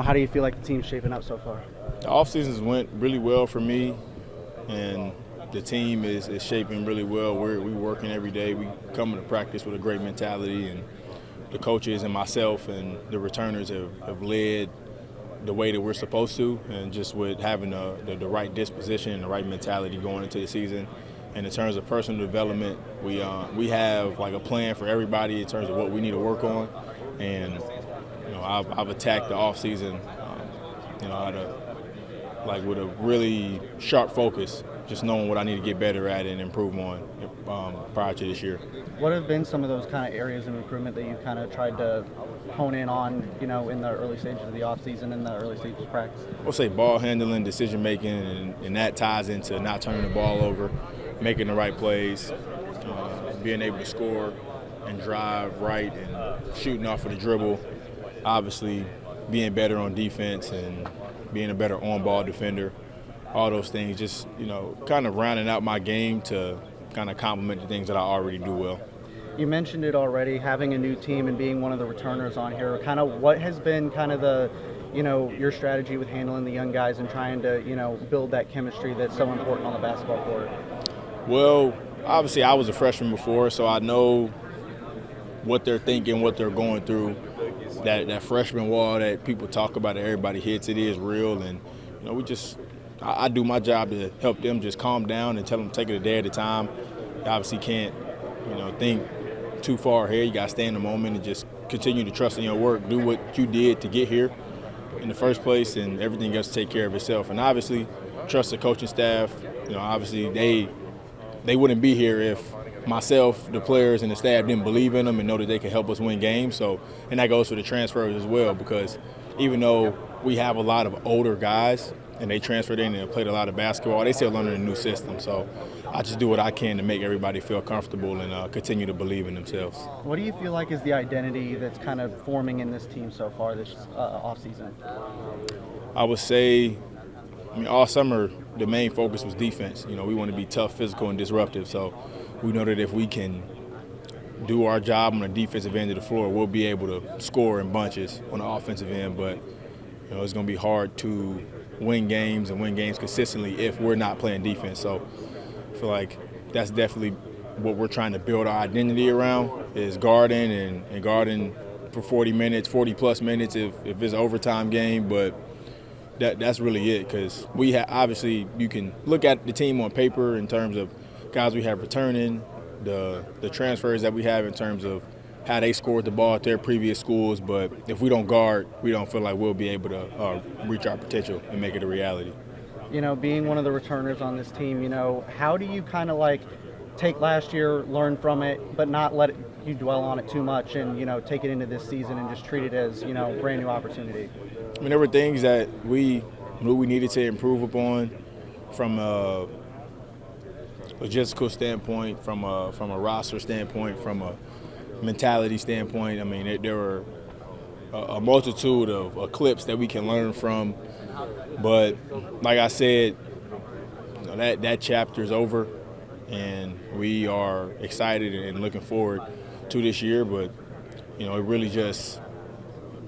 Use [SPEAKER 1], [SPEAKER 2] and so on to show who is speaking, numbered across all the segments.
[SPEAKER 1] How do you feel like the team's shaping up so far?
[SPEAKER 2] The off seasons went really well for me, and the team is shaping really well. We're working every day. We come to practice with a great mentality, and the coaches and myself and the returners have led the way that we're supposed to, and just with having the right disposition and the right mentality going into the season. And in terms of personal development, we have like a plan for everybody in terms of what we need to work on, and I've attacked the off season, with a really sharp focus, just knowing what I need to get better at and improve on prior to this year.
[SPEAKER 1] What have been some of those kind of areas of improvement that you kind of tried to hone in on, in the early stages of the offseason and the early stages of practice?
[SPEAKER 2] I'll say ball handling, decision making, and that ties into not turning the ball over, making the right plays, being able to score and drive right and shooting off of the dribble. Obviously, being better on defense and being a better on-ball defender, all those things, just, kind of rounding out my game to kind of complement the things that I already do well.
[SPEAKER 1] You mentioned it already, having a new team and being one of the returners on here. Kind of what has been kind of the, your strategy with handling the young guys and trying to, build that chemistry that's so important on the basketball court?
[SPEAKER 2] Well, obviously I was a freshman before, so I know what they're thinking, what they're going through. That freshman wall that people talk about, that everybody hits, it is real, and I do my job to help them just calm down and tell them to take it a day at a time. You obviously can't, think too far ahead. You got to stay in the moment and just continue to trust in your work, do what you did to get here in the first place, and everything else to take care of itself. And obviously, trust the coaching staff. Obviously they wouldn't be here if myself, the players, and the staff didn't believe in them and know that they could help us win games. So, and that goes for the transfers as well, because even though we have a lot of older guys and they transferred in and played a lot of basketball, they still learning a new system. So I just do what I can to make everybody feel comfortable and continue to believe in themselves.
[SPEAKER 1] What do you feel like is the identity that's kind of forming in this team so far this offseason?
[SPEAKER 2] I would say, all summer the main focus was defense. We want to be tough, physical, and disruptive. So we know that if we can do our job on the defensive end of the floor, we'll be able to score in bunches on the offensive end. But it's going to be hard to win games and win games consistently if we're not playing defense. So I feel like that's definitely what we're trying to build our identity around, is guarding and guarding for 40 minutes, 40-plus minutes if it's an overtime game. But that's really it, because obviously you can look at the team on paper in terms of guys we have returning, the transfers that we have in terms of how they scored the ball at their previous schools. But if we don't guard, we don't feel like we'll be able to reach our potential and make it a reality.
[SPEAKER 1] Being one of the returners on this team, how do you kind of take last year, learn from it, but not let you dwell on it too much and, take it into this season and just treat it as, brand new opportunity?
[SPEAKER 2] There were things that we knew we needed to improve upon from a logistical standpoint, from a roster standpoint, from a mentality standpoint. There were a multitude of clips that we can learn from. But like I said, that chapter is over, and we are excited and looking forward to this year. But it really just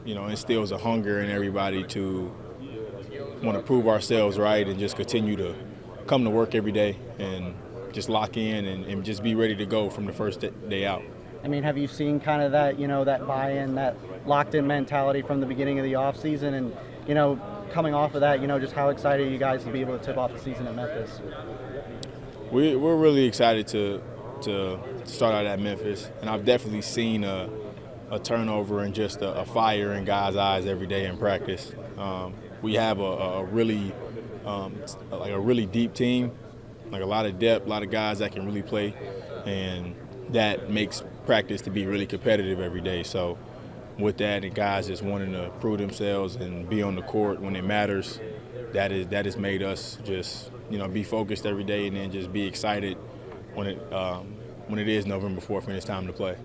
[SPEAKER 2] instills a hunger in everybody to want to prove ourselves right and just continue to come to work every day and just lock in and just be ready to go from the first day out.
[SPEAKER 1] Have you seen kind of that, that buy-in, that locked-in mentality from the beginning of the offseason, and, coming off of that, just how excited are you guys to be able to tip off the season at Memphis?
[SPEAKER 2] We're really excited to start out at Memphis, and I've definitely seen a turnover and just a fire in guys' eyes every day in practice. We have a really deep team, a lot of depth, a lot of guys that can really play, and that makes practice to be really competitive every day. So with that, and guys just wanting to prove themselves and be on the court when it matters, that has made us just be focused every day and then just be excited when it is November 4th and it's time to play.